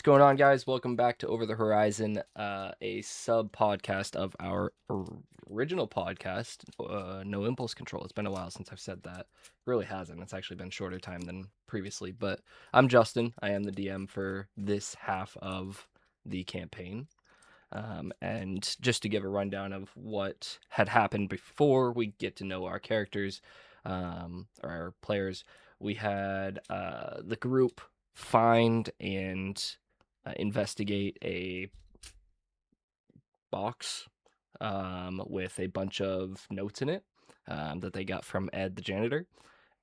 going on, guys? Welcome back to Over the Horizon, a sub podcast of our original podcast, No Impulse Control. It's been a while since I've said that. It really hasn't. It's actually been shorter time than previously. But I'm Justin. I am the DM for this half of the campaign. And just to give a rundown of what had happened before we get to know our characters, or our players, we had the group find and investigate a box with a bunch of notes in it that they got from Ed the janitor.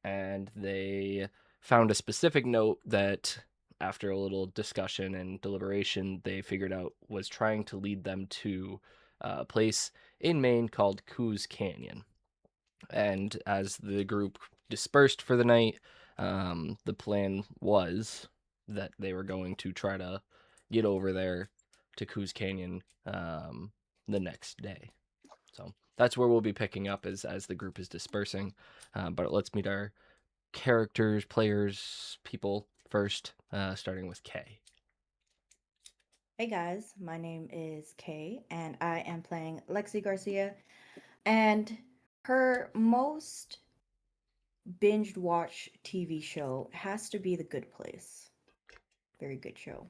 And they found a specific note that, after a little discussion and deliberation, they figured out was trying to lead them to a place in Maine called Coos Canyon. And as the group dispersed for the night, the plan was that they were going to try to get over there to Coos Canyon the next day. So that's where we'll be picking up as the group is dispersing. But let's meet our characters, players, people first, starting with Kay. Hey guys, my name is Kay, and I am playing Lexi Garcia. And her most binged watch TV show has to be The Good Place. Very good show.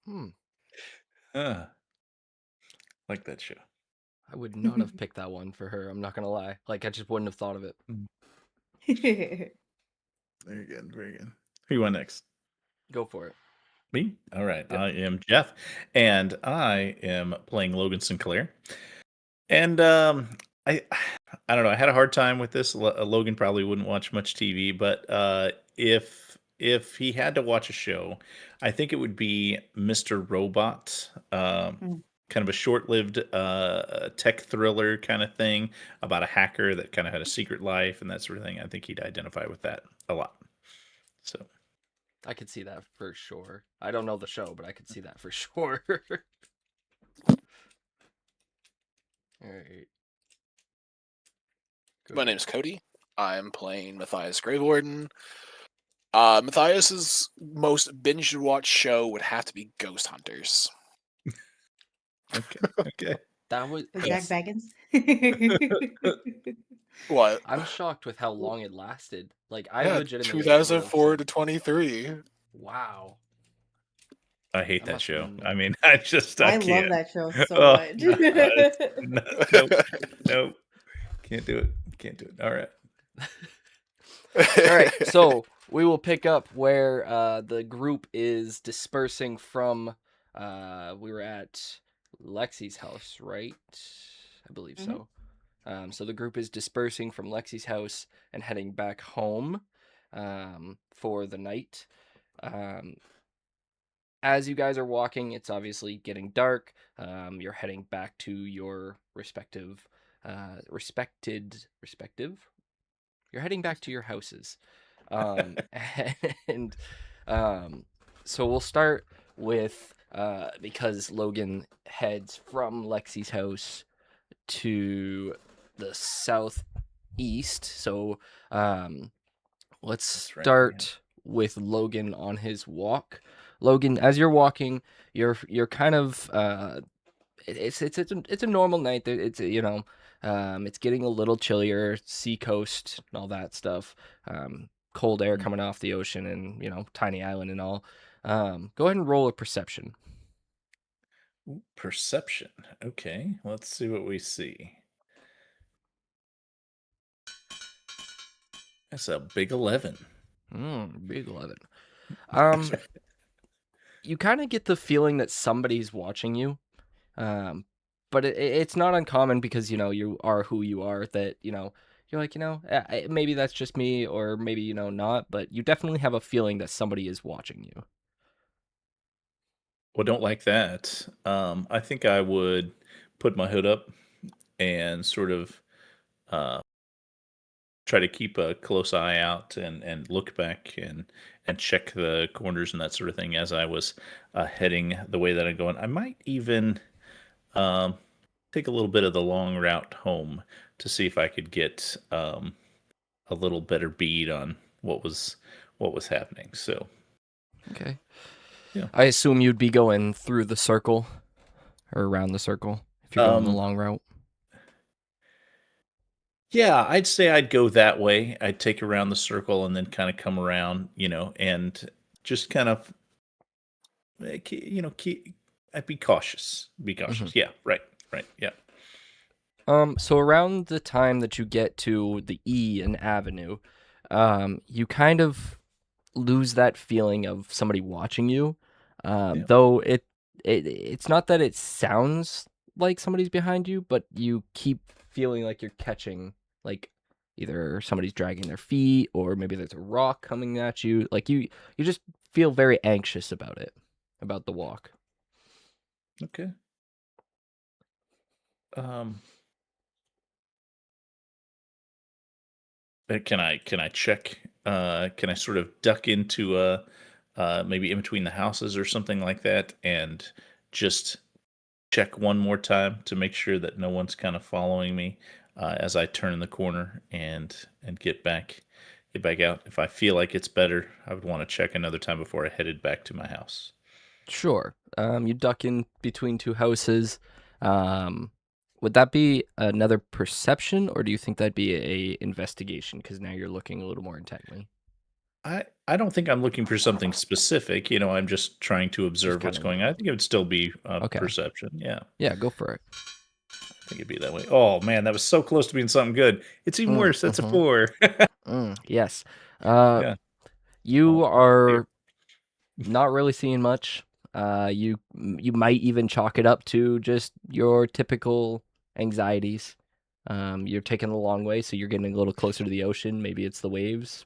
Hmm. Uh, like that show. I would not have picked that one for her. I'm not gonna lie. Like, I just wouldn't have thought of it. Very good, very good. Who you want next? Go for it. Me? All right. Yep. I am Jeff, and I am playing Logan Sinclair. And I, I don't know. I had a hard time with this. Logan probably wouldn't watch much TV, but if he had to watch a show, I think it would be Mr. Robot. Mm. Kind of a short-lived tech thriller kind of thing about a hacker that kind of had a secret life and that sort of thing. I think he'd identify with that a lot. So, I could see that for sure. I don't know the show, but I could see that for sure. All right. Go My ahead. name's Cody. I'm playing Matthias Gravewarden. Matthias's most binge watch show would have to be Ghost Hunters. okay, okay. That was. With Zach It's, Baggins. What? I'm shocked with how long it lasted. Like, I Yeah, legitimately would have 2004 said, to 23. wow. I hate That that must have show. been. I mean, I I love can't. that show so Oh much. God, no, nope, nope. Can't do it. Can't do it. All right. All right, so we will pick up where the group is dispersing from. We were at Lexi's house, right? I believe Mhm. so. So the group is dispersing from Lexi's house and heading back home for the night. Um, as you guys are walking, it's obviously getting dark. You're heading back to your respective. You're heading back to your houses. Um, and um, so we'll start with because Logan heads from Lexi's house to the southeast. So let's That's right. start with Logan on his walk. Logan, as you're walking, you're kind of it's a normal night. It's it's getting a little chillier, sea coast and all that stuff. Cold air Mm. coming off the ocean and tiny island and all. Go ahead and roll a perception. Ooh, perception. Okay, let's see what we see. That's a big 11. Big 11. Um, you kind of get the feeling that somebody's watching you. Um, but it's not uncommon because you are who you are. That you're like maybe that's just me, or maybe not. But you definitely have a feeling that somebody is watching you. Well, don't like that. I think I would put my hood up and sort of uh, try to keep a close eye out and look back and check the corners and that sort of thing as I was heading the way that I'm going. I might even um, take a little bit of the long route home to see if I could get a little better bead on what was happening. So Okay. Yeah. I assume you'd be going through the circle or around the circle if you're going the long route. Yeah, I'd say I'd go that way. I'd take around the circle and then kind of come around, and just kind of, keep. I'd be cautious. Be Mhm. cautious. Yeah, right, yeah. So around the time that you get to the E in Avenue, you kind of lose that feeling of somebody watching you. Yeah. Though it's not that it sounds like somebody's behind you, but you keep feeling like you're catching like either somebody's dragging their feet or maybe there's a rock coming at you. Like you just feel very anxious about it, about the walk. Okay. Um, can I check? Can I sort of duck into maybe in between the houses or something like that, and just check one more time to make sure that no one's kind of following me as I turn the corner and get back out. If I feel like it's better, I would want to check another time before I headed back to my house. Sure. You duck in between two houses. Um, would that be another perception, or do you think that'd be a investigation? Because now you're looking a little more intently. I don't think I'm looking for something specific. I'm just trying to Just observe kind what's of going on. I think it would still be okay. perception. Yeah, Yeah, go for it. I think it'd be that way. Oh man, that was so close to being something good. It's even worse. That's a Mm-hmm. 4. Yes. Uh, Yeah. you Oh, are not really seeing much. You might even chalk it up to just your typical anxieties. You're taking the long way, so you're getting a little closer to the ocean. Maybe it's the waves.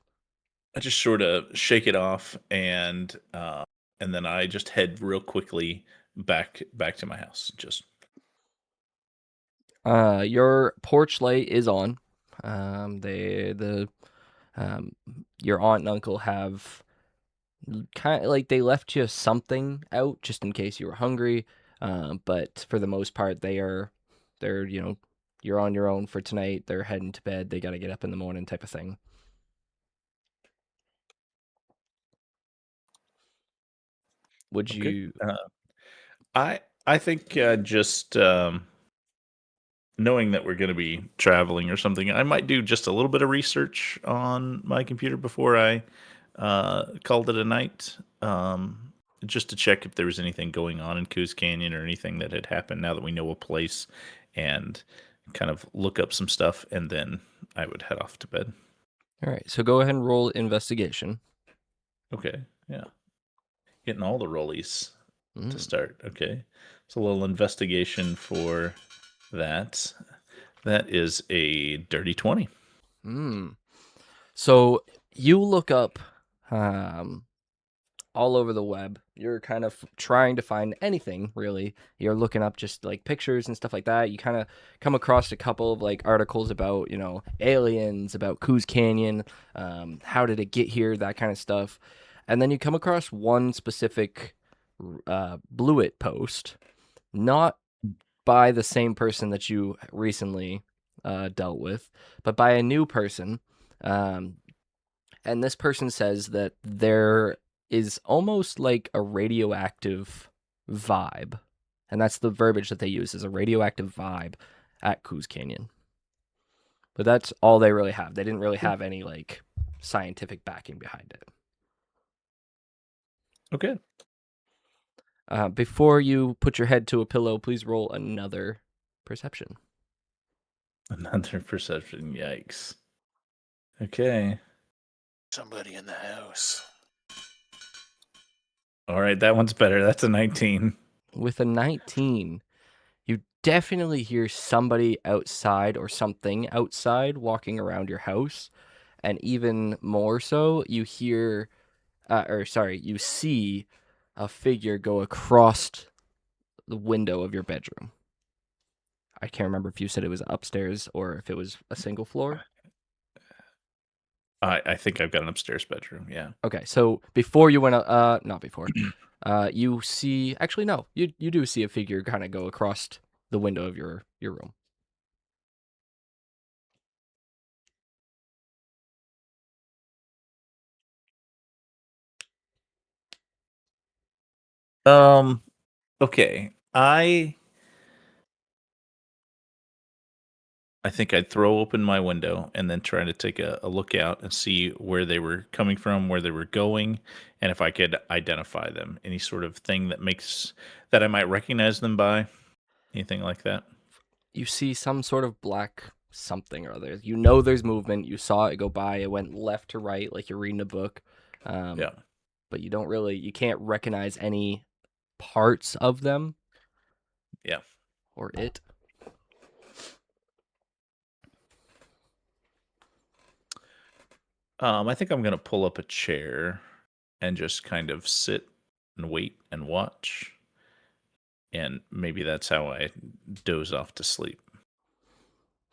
I just sort of shake it off and then I just head real quickly back to my house. Just Your porch light is on. The um your aunt and uncle have kind of like they left you something out just in case you were hungry. But for the most part, they're you're on your own for tonight. They're heading to bed. They got to get up in the morning, type of thing. Would okay. you? I think just knowing that we're going to be traveling or something, I might do just a little bit of research on my computer before I called it a night. Just to check if there was anything going on in Coos Canyon or anything that had happened now that we know a place, and kind of look up some stuff, and then I would head off to bed. All right, so go ahead and roll investigation. Okay. Yeah. Getting all the rollies to Mm. start. Okay. So a little investigation for that. That is a dirty 20. Mm. So you look up um, all over the web. You're kind of trying to find anything really. You're looking up just like pictures and stuff like that. You kind of come across a couple of like articles about aliens, about Coos Canyon, how did it get here, that kind of stuff, and then you come across one specific Blewett post, not by the same person that you recently dealt with, but by a new person. Um, and this person says that there is almost like a radioactive vibe. And that's the verbiage that they use, is a radioactive vibe at Coos Canyon. But that's all they really have. They didn't really have any like scientific backing behind it. Okay. Before you put your head to a pillow, please roll another perception. Another perception. Yikes. Okay. Somebody in the house. All right. That one's better. That's a 19. With a 19, you definitely hear somebody outside or something outside walking around your house. And even more so, you hear, you see a figure go across the window of your bedroom. I can't remember if you said it was upstairs or if it was a single floor. I think I've got an upstairs bedroom. Yeah. Okay, so before you went, not before, you see, actually, no, you do see a figure kind of go across the window of your room. Okay. I think I'd throw open my window and then try to take a look out and see where they were coming from, where they were going, and if I could identify them. Any sort of thing that I might recognize them by. Anything like that. You see some sort of black something or other. You know there's movement. You saw it go by. It went left to right like you're reading a book. Yeah. But you can't recognize any parts of them Yeah. or it. I think I'm gonna pull up a chair and just kind of sit and wait and watch. And maybe that's how I doze off to sleep.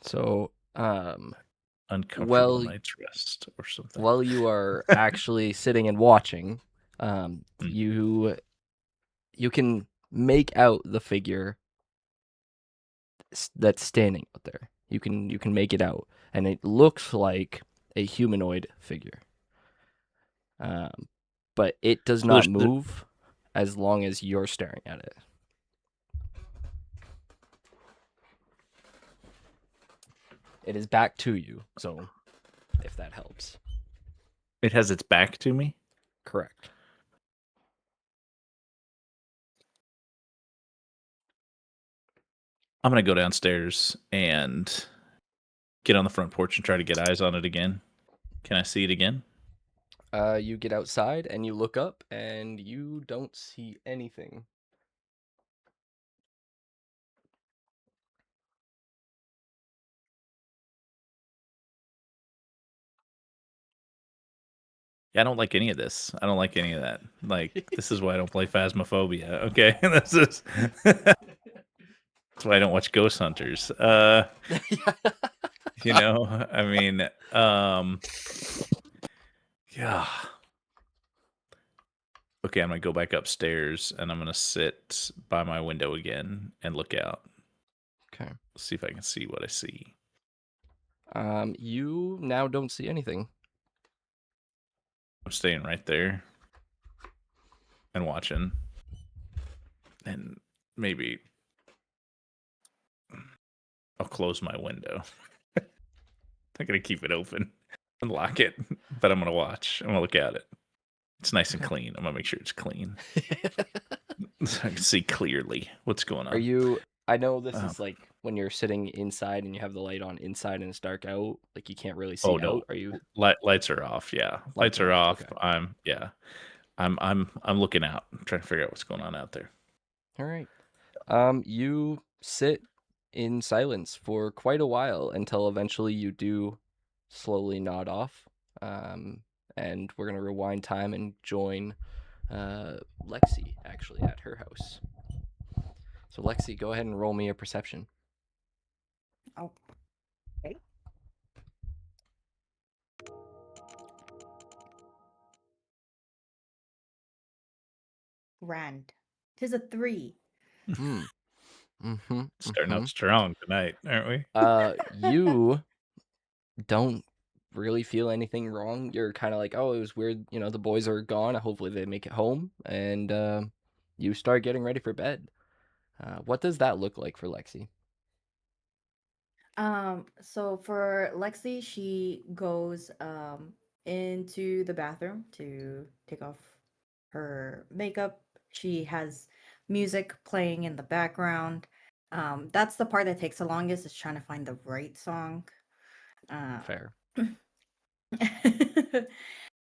So, Uncomfortable well, night's rest or something. while you are actually sitting and watching, you can make out the figure that's standing out there. You can make it out, and it looks like a humanoid figure. But it does So not there's- move as long as you're staring at it. It is back to you, so if that helps. It has its back to me. Correct. I'm gonna go downstairs and get on the front porch and try to get eyes on it again. Can I see it again? You get outside and you look up and you don't see anything. Yeah, I don't like any of this. I don't like any of that. Like, this is why I don't play Phasmophobia. Okay, this is that's why I don't watch Ghost Hunters. You know, I mean, yeah. Okay, I'm gonna go back upstairs and I'm gonna sit by my window again and look out. Okay. See if I can see what I see. You now don't see anything. I'm staying right there and watching. And maybe I'll close my window. I'm gonna keep it open and lock it, but I'm gonna watch. I'm gonna look at it. It's nice and Okay. clean. I'm gonna make sure it's clean so I can see clearly what's going on. Are you? I know this Um, is like when you're sitting inside and you have the light on inside and it's dark out, like you can't really see Oh no, out. Are you? lights are off. Yeah, lights are off. Okay. I'm looking out. I'm trying to figure out what's going on out there. All right. You sit in silence for quite a while until eventually you do slowly nod off. And we're gonna rewind time and join Lexi actually at her house. So Lexi, go ahead and roll me a perception. Oh, okay. Rand. 'Tis a 3. Hmm. Mm-hmm. Starting out strong tonight, aren't we? You don't really feel anything wrong. You're kind of like, oh, it was weird. You know, the boys are gone. Hopefully they make it home, and you start getting ready for bed. What does that look like for Lexi? So for Lexi, she goes into the bathroom to take off her makeup. She has music playing in the background. That's the part that takes the longest, is trying to find the right song. Fair.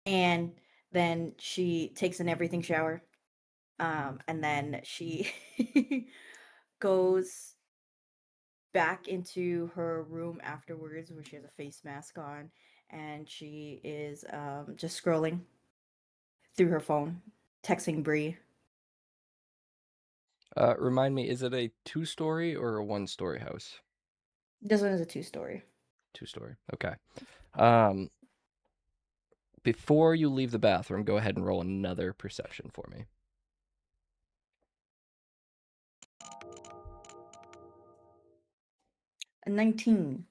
And then she takes an everything shower. And then she goes back into her room afterwards where she has a face mask on, and she is just scrolling through her phone, texting Bree. Remind me, is it a 2-story or a 1-story house? This one is a 2-story. 2-story. Okay. Before you leave the bathroom, go ahead and roll another perception for me. A 19.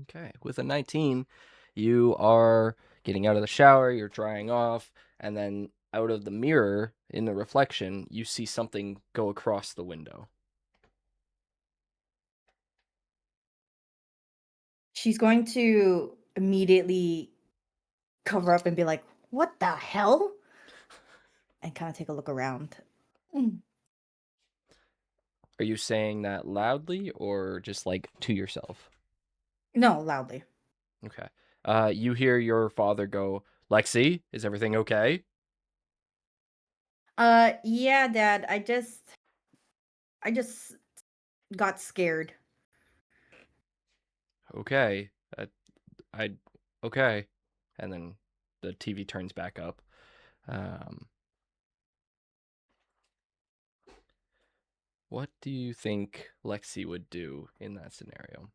Okay. With a 19, you are getting out of the shower, you're drying off, and then out of the mirror in the reflection, you see something go across the window. She's going to immediately cover up and be like, "What the hell?" And kind of take a look around. Mm. Are you saying that loudly or just like to yourself? No, loudly. Okay. You hear your father go, Lexi, is everything okay? Yeah, Dad. I just got scared. Okay. I okay. And then the TV turns back up. What do you think Lexi would do in that scenario?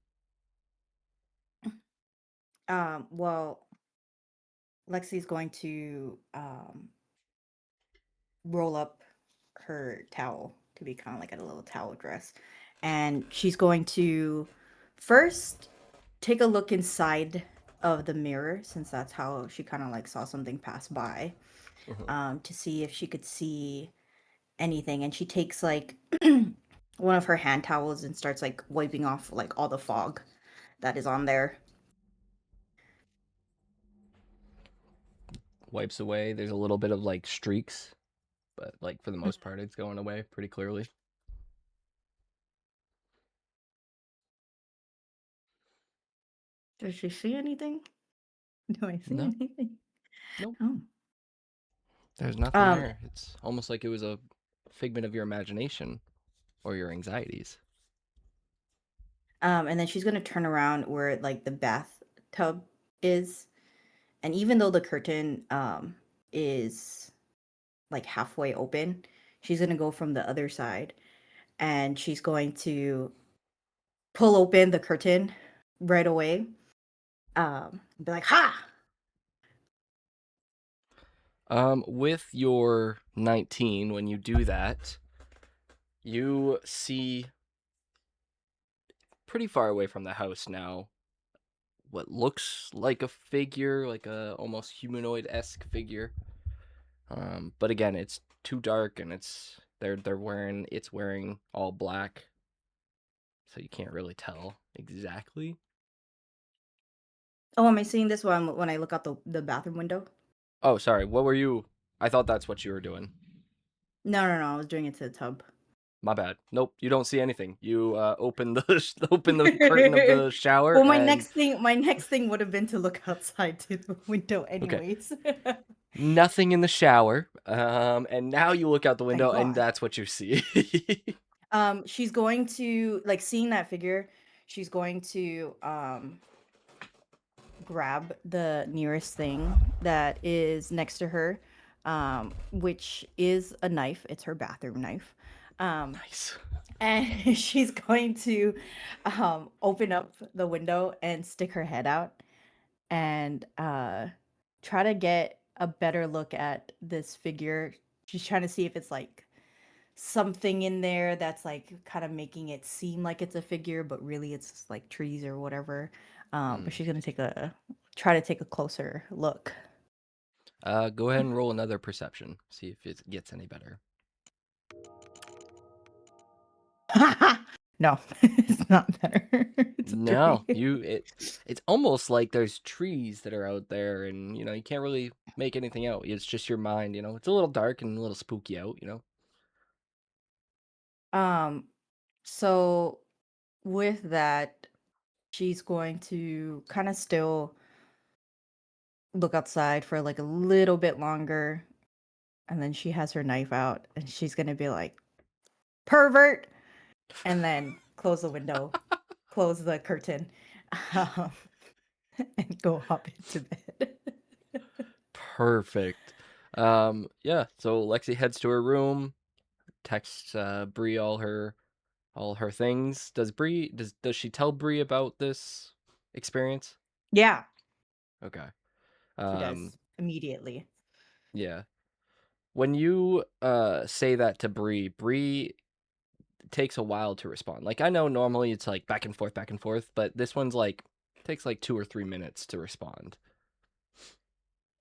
Well, Lexi's going to roll up her towel to be kind of like a little towel dress, and she's going to first take a look inside of the mirror, since that's how she kind of like saw something pass by, to see if she could see anything. And she takes like one of her hand towels and starts like wiping off like all the fog that is on there. Wipes away. There's a little bit of like streaks, but like for the most part, it's going away pretty clearly. Does she see anything? Do I see No, anything? nope. Oh. There's nothing Um, there. It's almost like it was a figment of your imagination or your anxieties. and then she's gonna turn around where like the bathtub is, and even though the curtain is like halfway open, she's gonna go from the other side, and she's going to pull open the curtain right away. Be like, "Ha!" With your 19, when you do that, you see pretty far away from the house now what looks like a figure, like a almost humanoid-esque figure. But again, it's too dark and it's wearing all black, so you can't really tell exactly. Oh, am I seeing this one when I look out the bathroom window? Oh, sorry. What were you? I thought that's what you were doing. No, no, no. I was doing it to the tub. My bad. Nope, you don't see anything. You open the open the curtain of the shower Well, and my next thing would have been to look outside to the window, okay, anyways. nothing in the shower. And now you look out the Thank window and God. that's what you see. She's going to like seeing that figure. She's going to grab the nearest thing that is next to her, which is a knife. It's her bathroom knife. Nice. And she's going to open up the window and stick her head out and try to get a better look at this figure. She's trying to see if it's like something in there that's like kind of making it seem like it's a figure, but really it's just like trees or whatever. But she's gonna try to take a closer look. Go ahead and roll another perception. See if it gets any better. No, it's not better. It's a No, three. it's almost like there's trees that are out there and you can't really make anything out. It's just your mind, It's a little dark and a little spooky out. Um, so with that, she's going to kind of still look outside for like a little bit longer, and then she has her knife out and she's gonna be like, "Pervert!" and then close the window, close the curtain, um, and go hop into bed. Perfect. Yeah, so Lexi heads to her room, texts Bree all her things. Does she tell Bree about this experience? Yeah, Okay. she Um does immediately. yeah. When you say that to Bree takes a while to respond. Like I know normally it's like back and forth, but this one's like takes like 2 or 3 minutes to respond.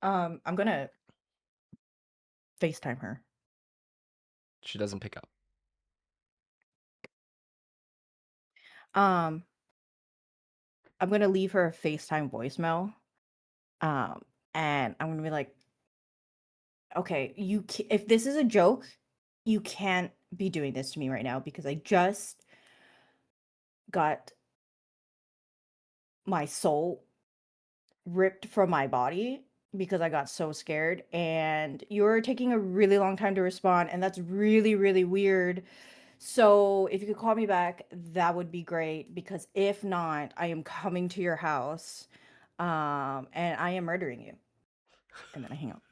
I'm gonna FaceTime her. She doesn't pick up. Um, I'm gonna leave her a FaceTime voicemail. And I'm gonna be like, okay, if this is a joke, you can't be doing this to me right now because I just got my soul ripped from my body because I got so scared, and you're taking a really long time to respond, and that's really, really weird. So if you could call me back, that would be great, because if not, I am coming to your house, and I am murdering you. And then I hang up.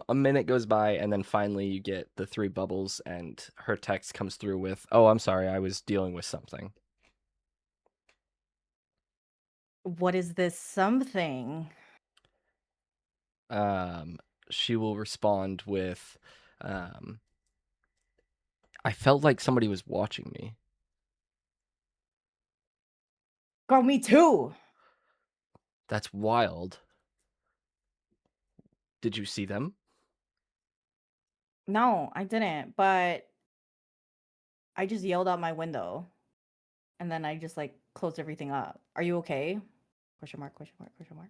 A minute goes by, and then finally you get the 3 bubbles, and her text comes through with, "Oh, I'm sorry, I was dealing with something." What is this something? She will respond with, um, "I felt like somebody was watching me." Girl, me too. That's wild. Did you see them? No, I didn't, but I just yelled out my window, and then I just like closed everything up. Are you okay? Question mark, question mark, question mark.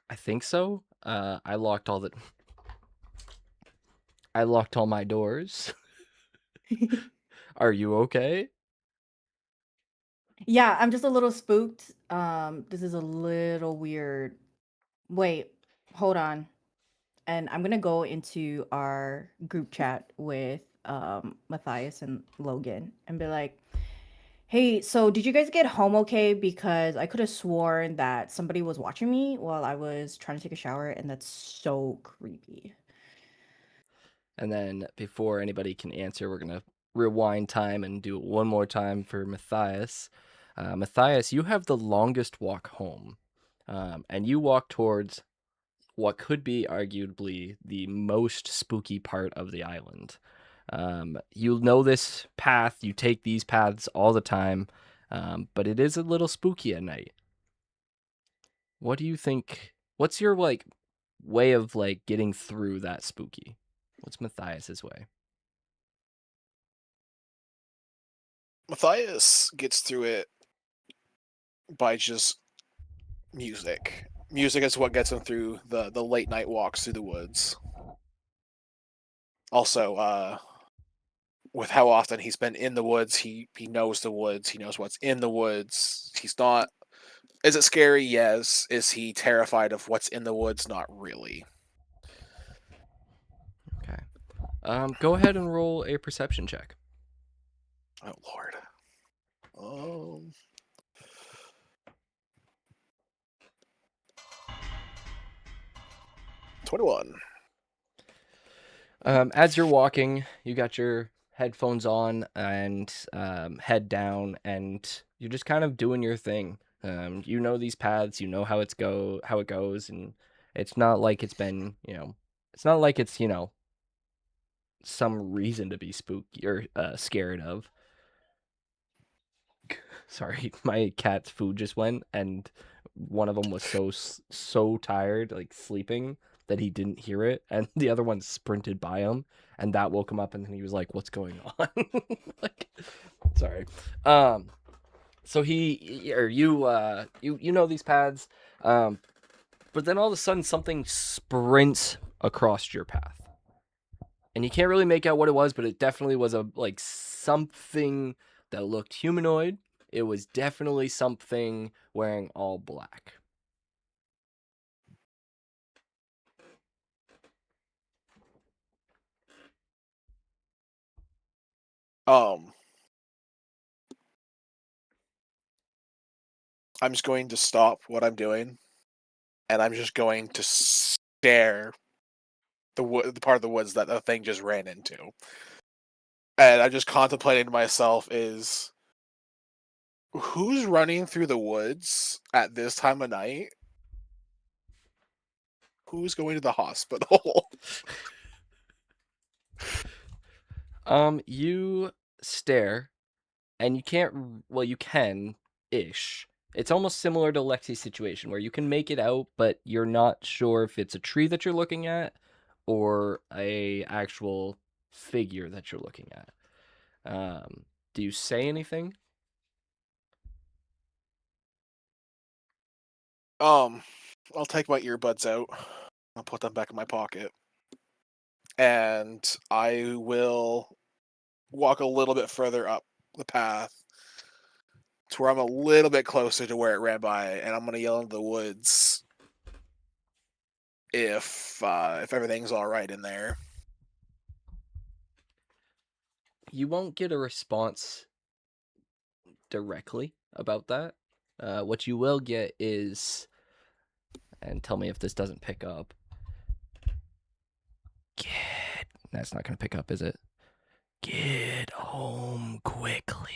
I think so. I locked all my doors. Are you okay? Yeah, I'm just a little spooked. This is a little weird. Wait, hold on. And I'm gonna go into our group chat with Matthias and Logan and be like, hey, so did you guys get home okay? Because I could have sworn that somebody was watching me while I was trying to take a shower, and that's so creepy. And then before anybody can answer, we're gonna rewind time and do it one more time for Matthias. Matthias, you have the longest walk home, and you walk towards what could be arguably the most spooky part of the island. You know this path, you take these paths all the time, but it is a little spooky at night. What do you think? What's your like way of like getting through that spooky? What's Matthias's way? Matthias gets through it by just music. Music is what gets him through the late night walks through the woods. Also, with how often he's been in the woods, he knows the woods. He knows what's in the woods. He's not. Is it scary? Yes. Is he terrified of what's in the woods? Not really. Okay. Go ahead and roll a perception check. Oh Lord. Um. 21. As you're walking, you got your headphones on and head down, and you're just kind of doing your thing. You know these paths, you know how it goes, and it's not like it's been, it's not like it's, some reason to be spooky or scared of. Sorry, my cat's food just went, and one of them was so tired, like sleeping, that he didn't hear it, and the other one sprinted by him, and that woke him up, and then he was like, "What's going on?" Like, sorry. So you know these paths, but then all of a sudden something sprints across your path, and you can't really make out what it was, but it definitely was a like something that looked humanoid. It was definitely something wearing all black. Um. I'm just going to stop what I'm doing, and I'm just going to stare the part of the woods that the thing just ran into. And I'm just contemplating to myself is who's running through the woods at this time of night? Who's going to the hospital? You stare, and you can't. Well, you can ish. It's almost similar to Lexi's situation where you can make it out, but you're not sure if it's a tree that you're looking at or a actual figure that you're looking at. Do you say anything? I'll take my earbuds out. I'll put them back in my pocket. And I will walk a little bit further up the path to where I'm a little bit closer to where it ran by, and I'm gonna yell into the woods if everything's all right in there. You won't get a response directly about that. What you will get is, and tell me if this doesn't pick up. That's not going to pick up, is it? Get home quickly.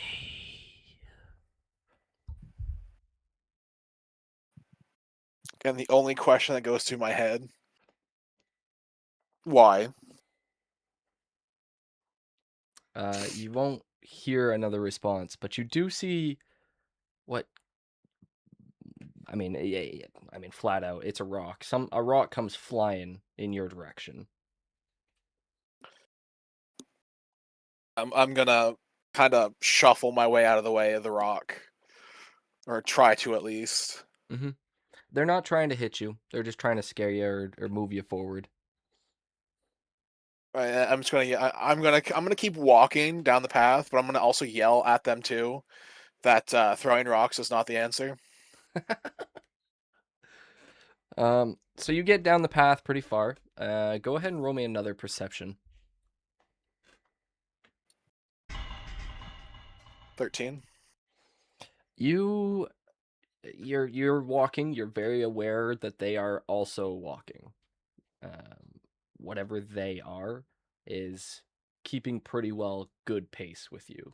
And the only question that goes through my head, why? You won't hear another response, but you do see what. I mean, yeah, I mean, flat out, it's a rock. A rock comes flying in your direction. I'm gonna kind of shuffle my way out of the way of the rock, or try to at least. They're not trying to hit you. They're just trying to scare you or move you forward. I'm just gonna I'm gonna keep walking down the path, but I'm gonna also yell at them too that throwing rocks is not the answer. So you get down the path pretty far. Go ahead and roll me another perception. 13. You're walking. You're very aware that they are also walking. Whatever they are is keeping pretty well good pace with you.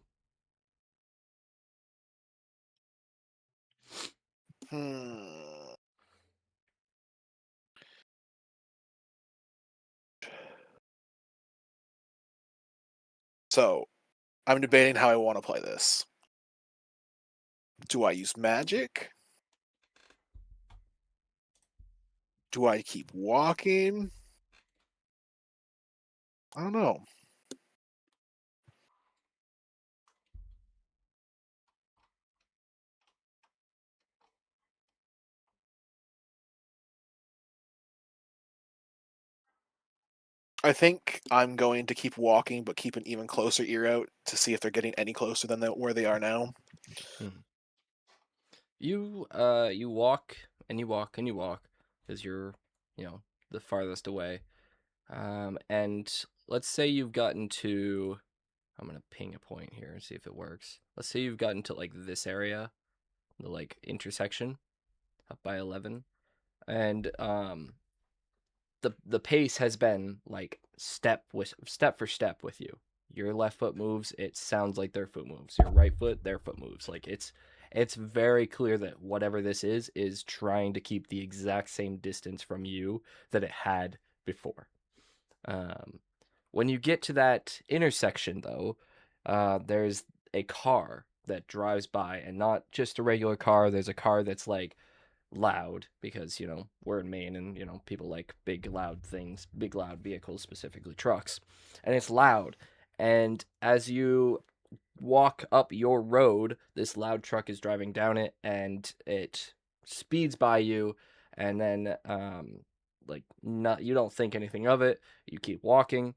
So, I'm debating how I want to play this. Do I use magic? Do I keep walking? I don't know. I think I'm going to keep walking, but keep an even closer ear out to see if they're getting any closer than where they are now. You walk and you walk and you walk because you're the farthest away. And let's say you've gotten to. I'm gonna ping a point here and see if it works. Let's say you've gotten to like this area, the like intersection, up by 11, and the pace has been like step for step with you. Your left foot moves, it sounds like their foot moves. Your right foot, their foot moves. Like it's very clear that whatever this is trying to keep the exact same distance from you that it had before. When you get to that intersection, though, there's a car that drives by, and not just a regular car. There's a car that's like loud because we're in Maine and people like big loud things, big loud vehicles, specifically trucks, and it's loud. And as you walk up your road, this loud truck is driving down it, and it speeds by you, and then like not you don't think anything of it. You keep walking,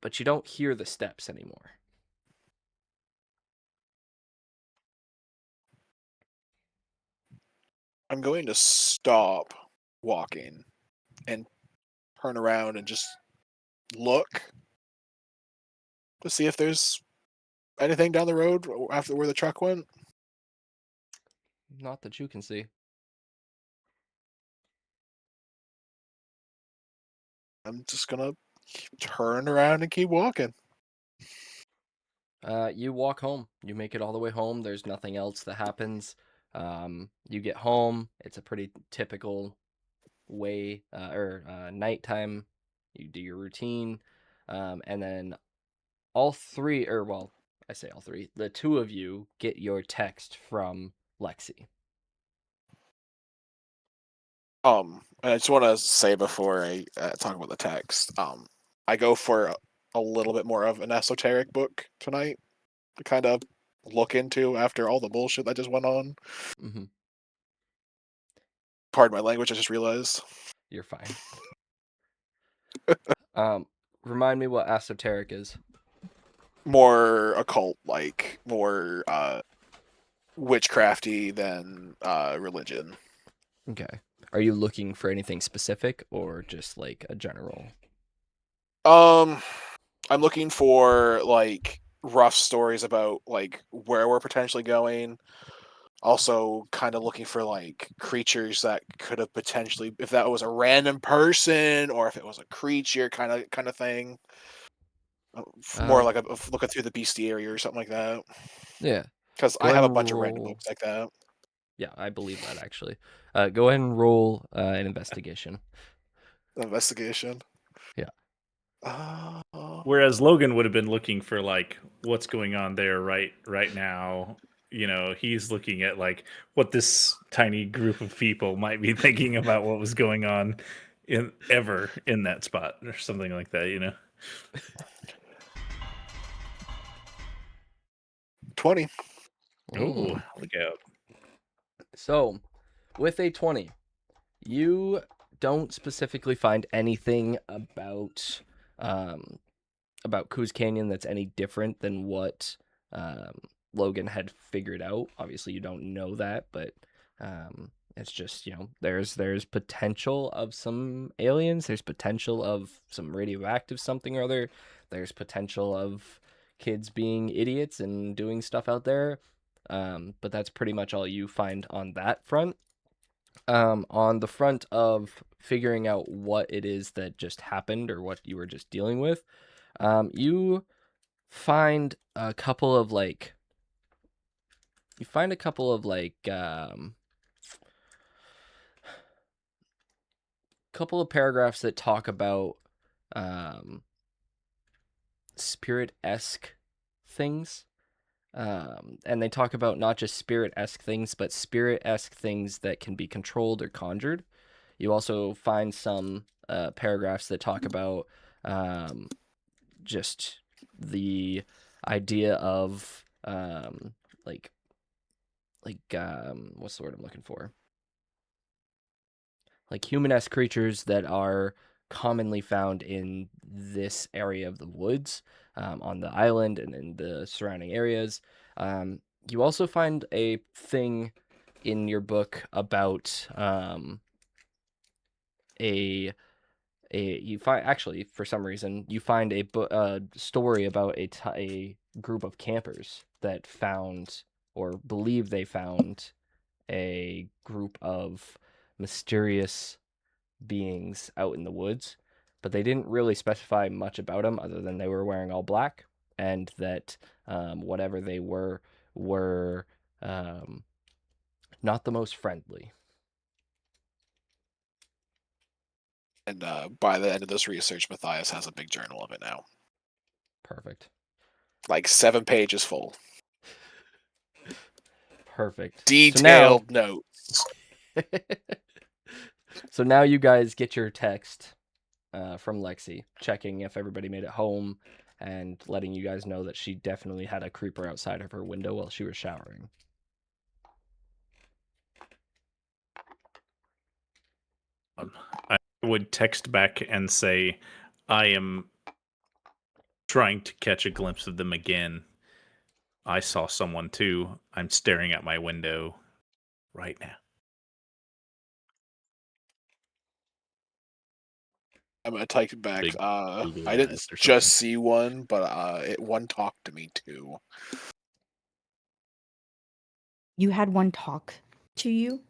but you don't hear the steps anymore. I'm going to stop walking and turn around and just look to see if there's anything down the road after where the truck went. Not that you can see. I'm just gonna turn around and keep walking. You walk home. You make it all the way home. There's nothing else that happens. You get home. It's a pretty typical way, or nighttime. You do your routine, and then all three, or well, I say all three. The two of you get your text from Lexi. And I just want to say before I talk about the text, I go for a little bit more of an esoteric book tonight to kind of look into after all the bullshit that just went on. Mm-hmm. Pardon my language, I just realized. You're fine. Remind me what esoteric is. More occult, like more witchcrafty than religion. Okay. Are you looking for anything specific or just like a general? I'm looking for like rough stories about like where we're potentially going. Also, kind of looking for like creatures that could have potentially, if that was a random person or if it was a creature, kind of thing. More like looking through the bestiary or something like that. Yeah. Because Go I ahead have a and bunch of random roll. books like that. Yeah, I believe that actually. Go ahead and roll an investigation. Investigation. Yeah. Whereas Logan would have been looking for like what's going on there right now. You know, he's looking at like what this tiny group of people might be thinking about what was going on in that spot or something like that, you know. 20. Oh, look out. So, with a 20, you don't specifically find anything about Coos Canyon that's any different than what Logan had figured out. Obviously, you don't know that, but it's just, there's potential of some aliens. There's potential of some radioactive something or other. There's potential of kids being idiots and doing stuff out there. But that's pretty much all you find on that front. On the front of figuring out what it is that just happened or what you were just dealing with, you find a couple of couple of paragraphs that talk about spirit-esque things. And they talk about not just spirit-esque things, but spirit-esque things that can be controlled or conjured. You also find some paragraphs that talk about just the idea of what's the word I'm looking for? Like human-esque creatures that are commonly found in this area of the woods, on the island and in the surrounding areas. You also find a thing in your book about you find, actually, for some reason you find a story about a group of campers that found or believe they found a group of mysterious beings out in the woods, but they didn't really specify much about them other than they were wearing all black, and that whatever they were not the most friendly. And by the end of this research, Matthias has a big journal of it now. Perfect. Like 7 pages full. Perfect. Detailed notes. So now you guys get your text from Lexi, checking if everybody made it home and letting you guys know that she definitely had a creeper outside of her window while she was showering. I would text back and say, I am trying to catch a glimpse of them again. I saw someone too. I'm staring at my window right now. I'm gonna type back. Big I googly didn't eyes or just something. see one, but one talked to me too. You had one talk to you?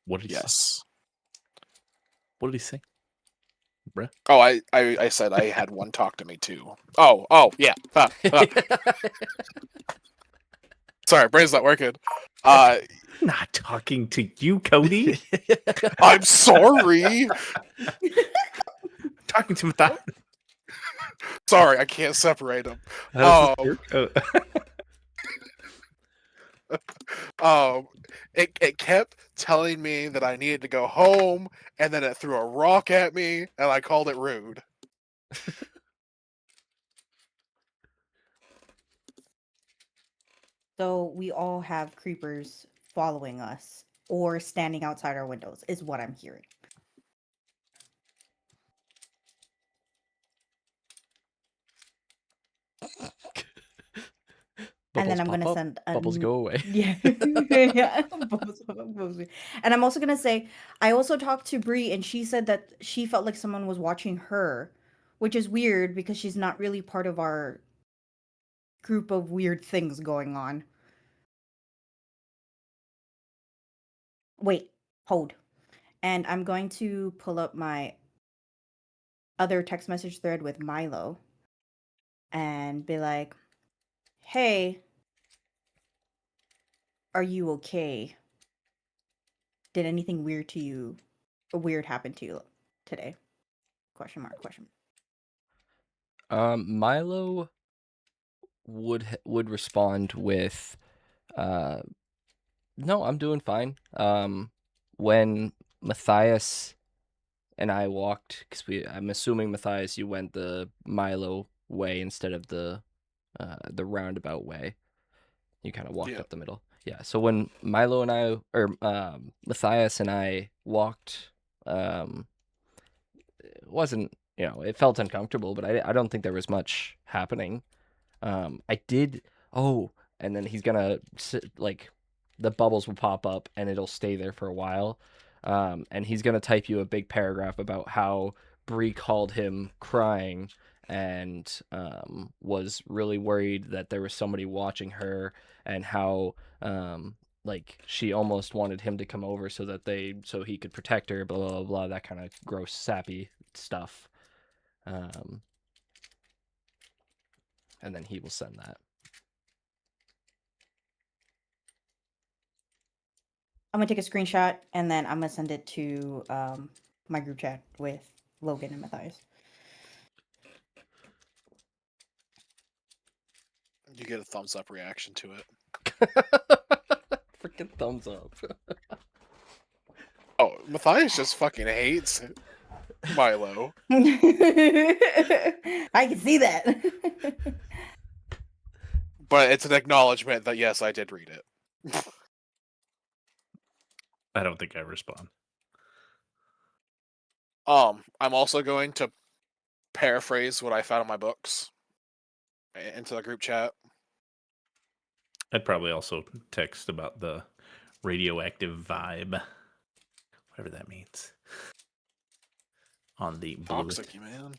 What did he say? Yes. What did he say? Bruh. Oh, I said I had one talk to me too. Oh, yeah. Sorry, brain's not working. Not talking to you, Cody. I'm sorry. Talking to Matthias. Sorry, I can't separate them. How does this work? um, it kept telling me that I needed to go home, and then it threw a rock at me, and I called it rude. So we all have creepers following us or standing outside our windows, is what I'm hearing. And then Bubbles I'm pop gonna up, send bubbles go away. yeah, yeah. And I'm also gonna say I also talked to Bree and she said that she felt like someone was watching her, which is weird because she's not really part of our group of weird things going on. Wait, hold. And I'm going to pull up my other text message thread with Milo and be like, "Hey, are you okay? Did anything weird to you or weird happen to you today?" Question mark, question Milo would respond with, uh, "No, I'm doing fine." When Matthias and I walked, because I'm assuming Matthias, you went the Milo way instead of the roundabout way. You kind of walked Yeah. up the middle. Yeah. So when Milo and I, or Matthias and I walked, it wasn't, it felt uncomfortable, but I don't think there was much happening. I did. Oh, and then he's gonna sit, like, the bubbles will pop up and it'll stay there for a while. And he's gonna type you a big paragraph about how Bree called him crying and was really worried that there was somebody watching her, and how like she almost wanted him to come over so he could protect her, blah blah blah, blah, that kind of gross sappy stuff. Um, and then he will send that. I'm gonna take a screenshot and then I'm gonna send it to my group chat with Logan and Matthias. You get a thumbs up reaction to it. Freaking thumbs up. Oh, Matthias just fucking hates Milo. I can see that. But it's an acknowledgement that yes, I did read it. I don't think I respond. I'm also going to paraphrase what I found in my books into the group chat. I'd probably also text about the radioactive vibe, whatever that means, on the bullet. Toxic, man.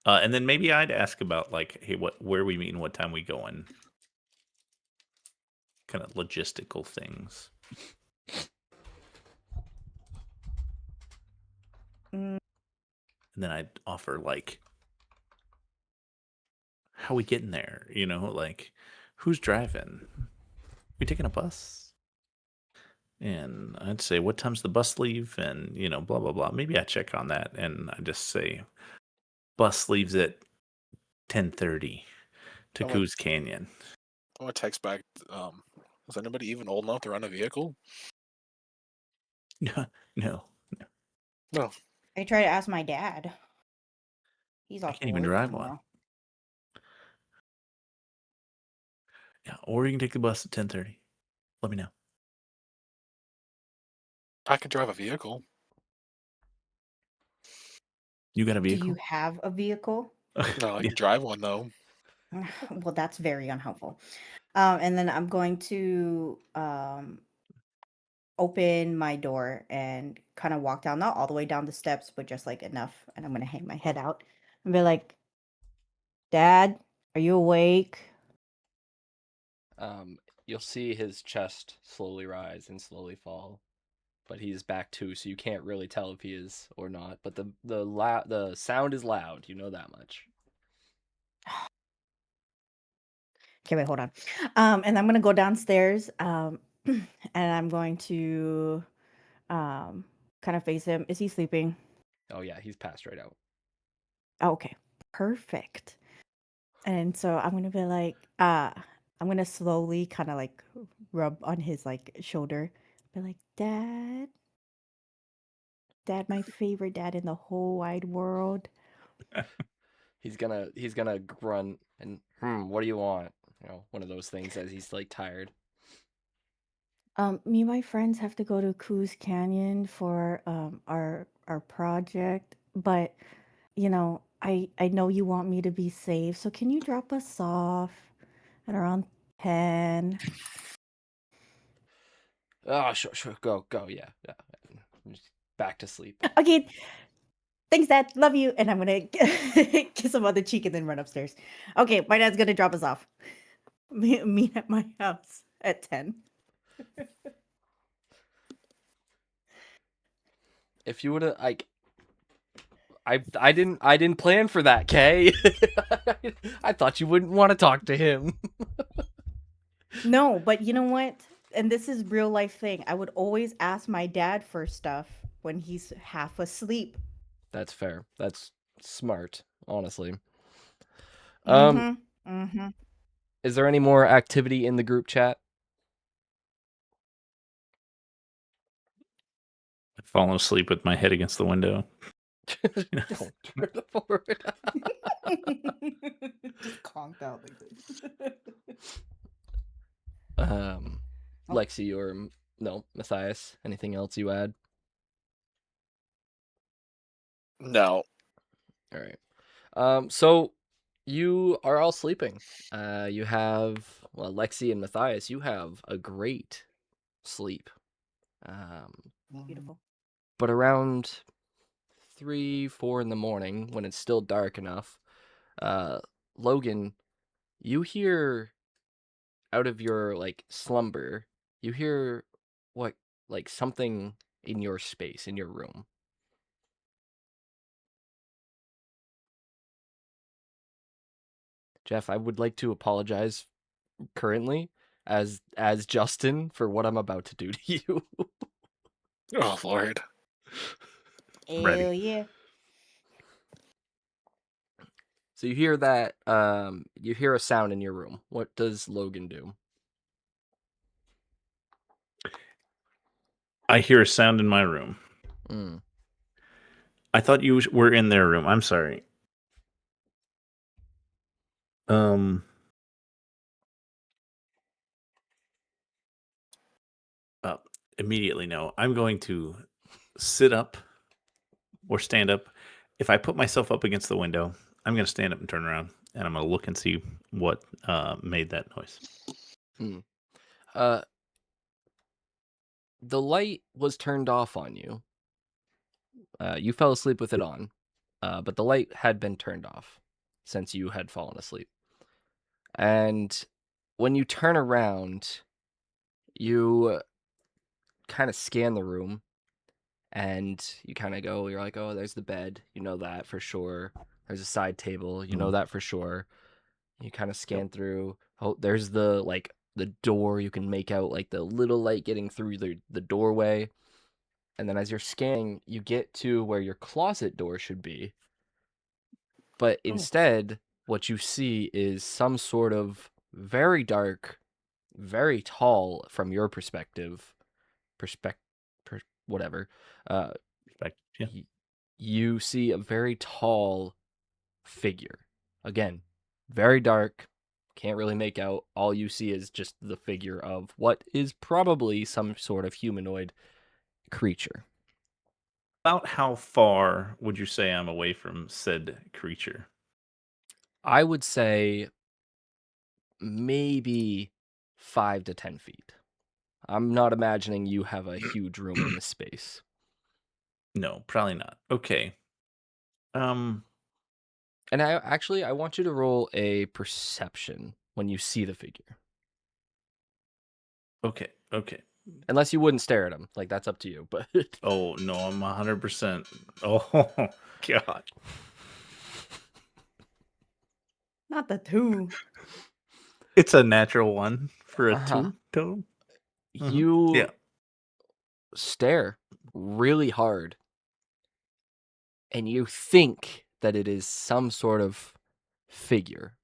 And then maybe I'd ask about, like, hey, where we meet and what time we going. Kind of logistical things. Mm, And then I'd offer, like, how we getting there? Like, who's driving? We taking a bus? And I'd say, what time's the bus leave? And, blah, blah, blah. Maybe I check on that and I just say, bus leaves at 10:30 to I'm gonna, Coos Canyon. I'm gonna text back. Is anybody even old enough to run a vehicle? No, No. I try to ask my dad. He's I off can't even work drive one. tomorrow. Yeah, or you can take the bus at 10:30. Let me know. I can drive a vehicle. You got a Do vehicle? you have a vehicle? No, I Yeah. can drive one though. Well, that's very unhelpful. And then I'm going to open my door and kind of walk down, not all the way down the steps, but just like enough. And I'm gonna hang my head out and be like, "Dad, are you awake?" You'll see his chest slowly rise and slowly fall, but he's back too, so you can't really tell if he is or not. But the sound is loud. You know that much. Okay, wait, hold on. And I'm gonna go downstairs, and I'm going to kind of face him. Is he sleeping? Oh yeah, he's passed right out. Oh, okay, perfect. And so I'm gonna be like, I'm gonna slowly kind of like rub on his like shoulder, be like, Dad, Dad, my favorite dad in the whole wide world. He's gonna grunt and what do you want? You know, one of those things as he's like tired. Me and my friends have to go to Coos Canyon for our project, but I know you want me to be safe, so can you drop us off at around 10? Oh, sure, go, yeah. Just back to sleep. Okay, thanks, Dad. Love you. And I'm gonna kiss him on the cheek and then run upstairs. Okay, my dad's gonna drop us off. Meet at my house at 10. If you would have like, I didn't plan for that, Kay. I thought you wouldn't want to talk to him. No, but you know what? And this is real life thing. I would always ask my dad for stuff when he's half asleep. That's fair. That's smart, honestly. Mm-hmm. Mm-hmm. Is there any more activity in the group chat? I've fallen asleep with my head against the window. Don't turn it forward. Just conked out like this. Lexi or no, Matthias, anything else you add? No. All right. So you are all sleeping. You have Lexi and Matthias. You have a great sleep. Beautiful. But around 3, 4 in the morning, when it's still dark enough, Logan, you hear out of your like slumber, you hear what like something in your space, in your room. Jeff, I would like to apologize currently as Justin for what I'm about to do to you. Oh Lord. Ready. Hell yeah. So you hear that you hear a sound in your room. What does Logan do? I hear a sound in my room. Mm. I thought you were in their room. I'm sorry. Immediately no. I'm going to sit up or stand up. If I put myself up against the window, I'm going to stand up and turn around, and I'm going to look and see what made that noise. The light was turned off on you. You fell asleep with it on, but the light had been turned off since you had fallen asleep. And when you turn around, you kind of scan the room, and you kind of go, you're like, oh, there's the bed. You know that for sure. There's a side table. You know that for sure. You kind of scan through. Oh, there's the like the door. You can make out like the little light getting through the doorway. And then as you're scanning, you get to where your closet door should be. But instead, what you see is some sort of very dark, very tall from your perspective, whatever. Yeah. You see a very tall figure. Again, very dark. Can't really make out. All you see is just the figure of what is probably some sort of humanoid creature. About how far would you say I'm away from said creature? I would say maybe 5 to 10 feet. I'm not imagining you have a huge room in this space. No, probably not. Okay. And I want you to roll a perception when you see the figure. Okay. Unless you wouldn't stare at him. Like, that's up to you. But Oh, no, I'm 100%. Oh, God. Not the 2. It's a natural one for a 2 total. You stare really hard. And you think that it is some sort of figure.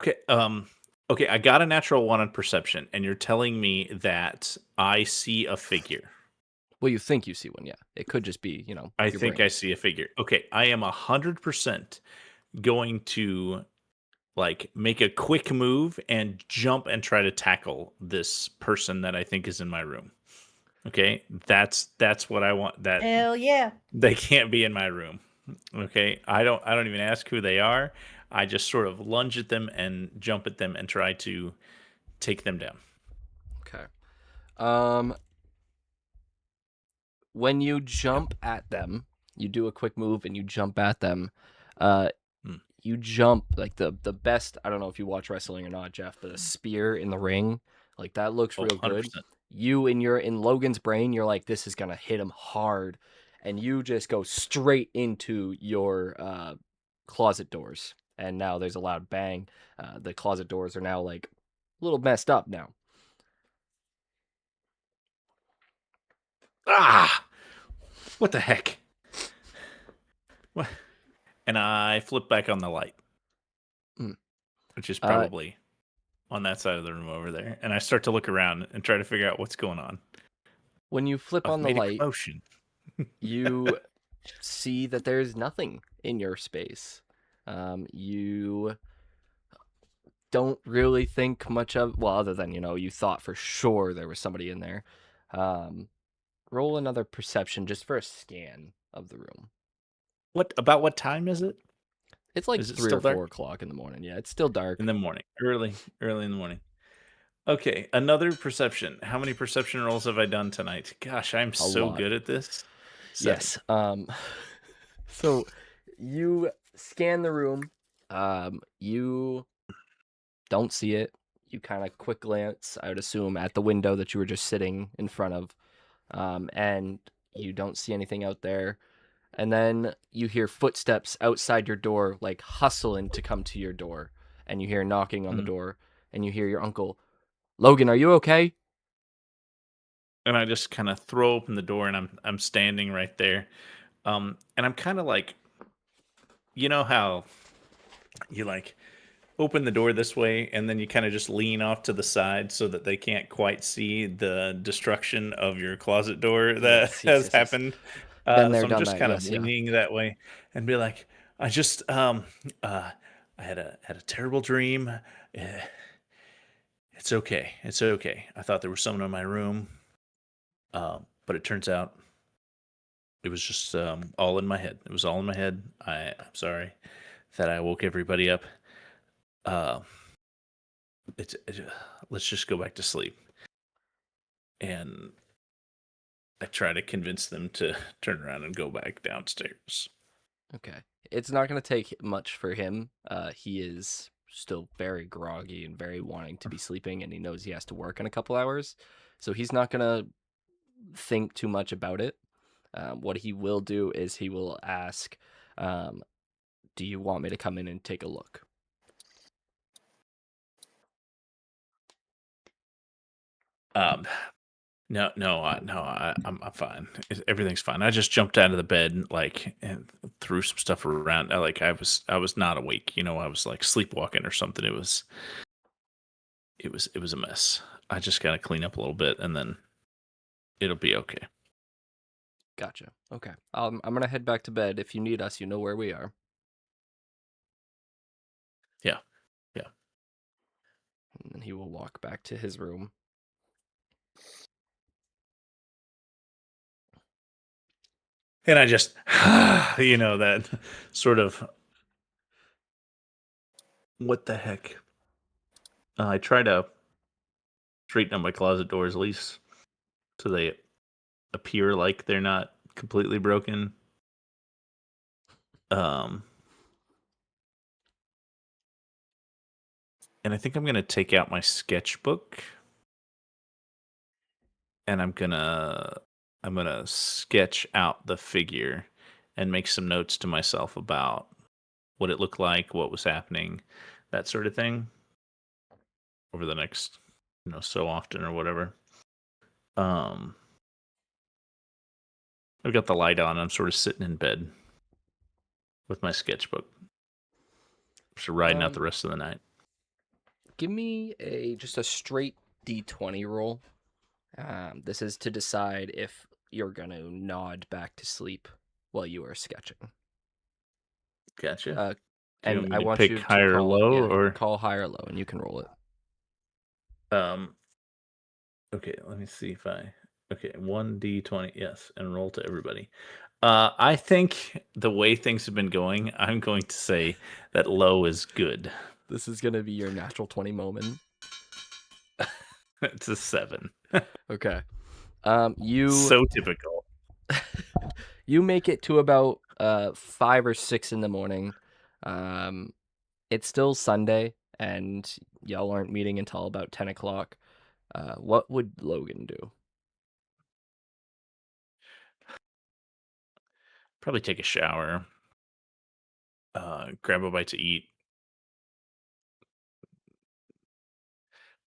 Okay. Okay. I got a natural one on perception, and you're telling me that I see a figure. Well, you think you see one, yeah. It could just be, I your think I brain. see a figure. Okay. I am 100% going to like make a quick move and jump and try to tackle this person that I think is in my room. Okay, that's what I want. That Hell yeah. they can't be in my room. Okay, I don't even ask who they are. I just sort of lunge at them and jump at them and try to take them down. Okay. When you jump at them, you do a quick move and you jump at them. Uh, Hmm. you jump like the best. I don't know if you watch wrestling or not, Jeff, but a spear in the ring, like that looks Oh, real good. 100%. You in Logan's brain, you're like, this is gonna hit him hard, and you just go straight into your closet doors, and now there's a loud bang. The closet doors are now like a little messed up now. Ah, what the heck? What? And I flip back on the light, Hmm. which is Uh, probably on that side of the room over there. And I start to look around and try to figure out what's going on. when you flip I've on the made a light, commotion. you see that there's nothing in your space. You don't really think much of, well, other than you thought for sure there was somebody in there. Um, roll another perception just for a scan of the room. What time is it? It's like Is it 3 still or 4 dark? o'clock in the morning. Yeah, it's still In dark. the morning. Early in the morning. Okay, another perception. How many perception rolls have I done tonight? Gosh, I'm A so lot. good at this. 7. Yes. So you scan the room. You don't see it. You kind of quick glance, I would assume, at the window that you were just sitting in front of, and you don't see anything out there. And then you hear footsteps outside your door, like hustling to come to your door. And you hear knocking on the Mhm. door, and you hear your uncle, Logan, are you okay? And I just kind of throw open the door and I'm standing right there. And I'm kind of like, you know how you like open the door this way and then you kind of just lean off to the side so that they can't quite see the destruction of your closet door that Yes, yes, has yes, yes. happened. Been there, So I'm done just that. kind of Yes, yeah. leaning that way and be like, I just I had a terrible dream. Eh, It's okay. It's okay. I thought there was someone in my room, but it turns out it was just all in my head. It was all in my head. I'm sorry that I woke everybody up. Uh, let's just go back to sleep. And I try to convince them to turn around and go back downstairs. Okay. It's not going to take much for him. He is still very groggy and very wanting to be sleeping, and he knows he has to work in a couple hours. So he's not going to think too much about it. What he will do is he will ask, um, do you want me to come in and take a look? Um, I'm fine. Everything's fine. I just jumped out of the bed like and threw some stuff around. Like I was not awake. I was like sleepwalking or something. It was a mess. I just gotta clean up a little bit and then it'll be okay. Gotcha. Okay. I'm going to head back to bed. If you need us, you know where we are. Yeah, yeah. And then he will walk back to his room. And I just that sort of what the heck. I try to straighten up my closet doors at least so they appear like they're not completely broken. Um, and I think I'm gonna take out my sketchbook and I'm gonna sketch out the figure and make some notes to myself about what it looked like, what was happening, that sort of thing over the next, so often or whatever. Um, I've got the light on. I'm sort of sitting in bed with my sketchbook, just riding out Um, the rest of the night. Give me just a straight D20 roll. This is to decide if you're gonna nod back to sleep while you are sketching. Gotcha. Uh, Do you and want me I to want pick you to high or call, low, yeah, or call high or low, and you can roll it. Okay, let me see if I. Okay, 1d20, yes, and roll to everybody. I think the way things have been going, I'm going to say that low is good. This is gonna be your natural 20 moment. It's a 7. Okay. You So typical. you make it to about 5 or 6 in the morning. It's still Sunday, and y'all aren't meeting until about 10 o'clock. What would Logan do? Probably take a shower, grab a bite to eat.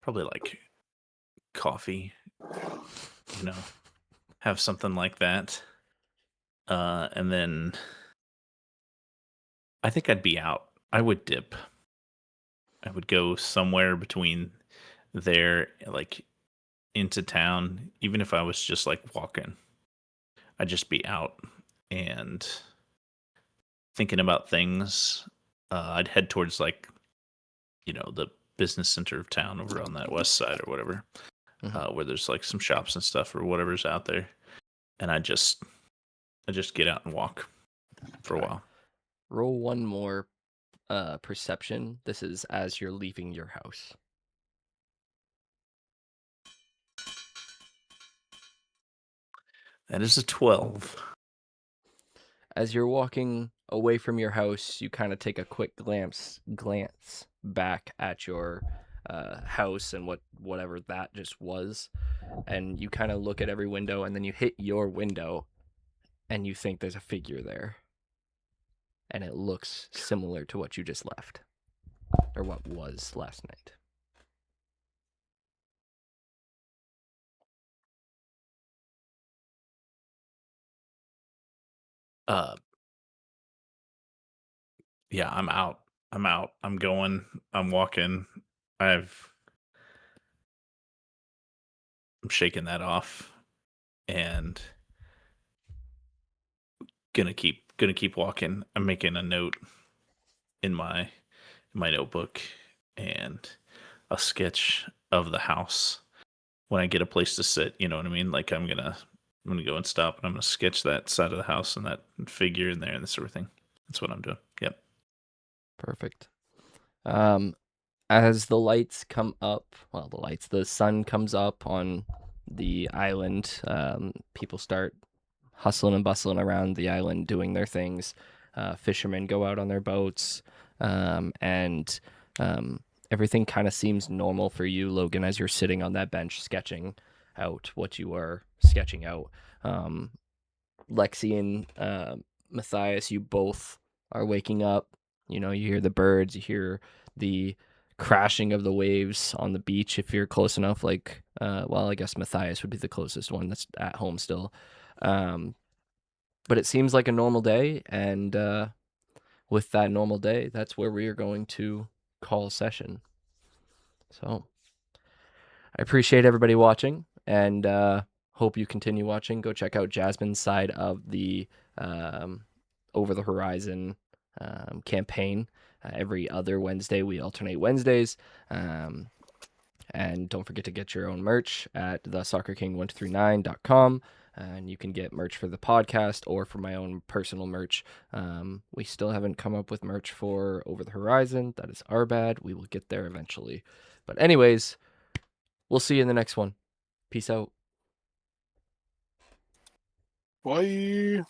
Probably like coffee, you know, have something like that. And then I think I'd be out. I would dip. I would go somewhere between there, like into town, even if I was just like walking. I'd just be out and thinking about things. I'd head towards like, the business center of town over on that west side or whatever, Mhm. where there's like some shops and stuff or whatever's out there. And I just get out and walk for a Okay. while. Roll one more perception. This is as you're leaving your house. That is a 12. As you're walking away from your house, you kind of take a quick glance back at your house and whatever that just was, and you kind of look at every window, and then you hit your window, and you think there's a figure there, and it looks similar to what you just left, or what was last night. Uh, yeah, I'm out. I'm out. I'm going. I'm walking. I'm shaking that off and gonna keep walking. I'm making a note in my notebook and a sketch of the house. When I get a place to sit, you know what I mean? Like I'm gonna go and stop and I'm gonna sketch that side of the house and that figure in there and this sort of thing. That's what I'm doing. Yep. Perfect. Um, as the lights come up, well, the sun comes up on the island. People start hustling and bustling around the island doing their things. Fishermen go out on their boats, and everything kind of seems normal for you, Logan, as you're sitting on that bench sketching out what you are sketching out. Um, Lexi and Matthias, you both are waking up. You hear the birds, you hear the crashing of the waves on the beach if you're close enough. Like, well, I guess Matthias would be the closest one that's at home still. Um, but it seems like a normal day, and with that normal day, that's where we are going to call session. So I appreciate everybody watching, and hope you continue watching. Go check out Jasmine's side of the Over the Horizon campaign. Every other Wednesday, we alternate Wednesdays. And don't forget to get your own merch at thesoccerking1239.com. And you can get merch for the podcast or for my own personal merch. We still haven't come up with merch for Over the Horizon. That is our bad. We will get there eventually. But anyways, we'll see you in the next one. Peace out. Bye.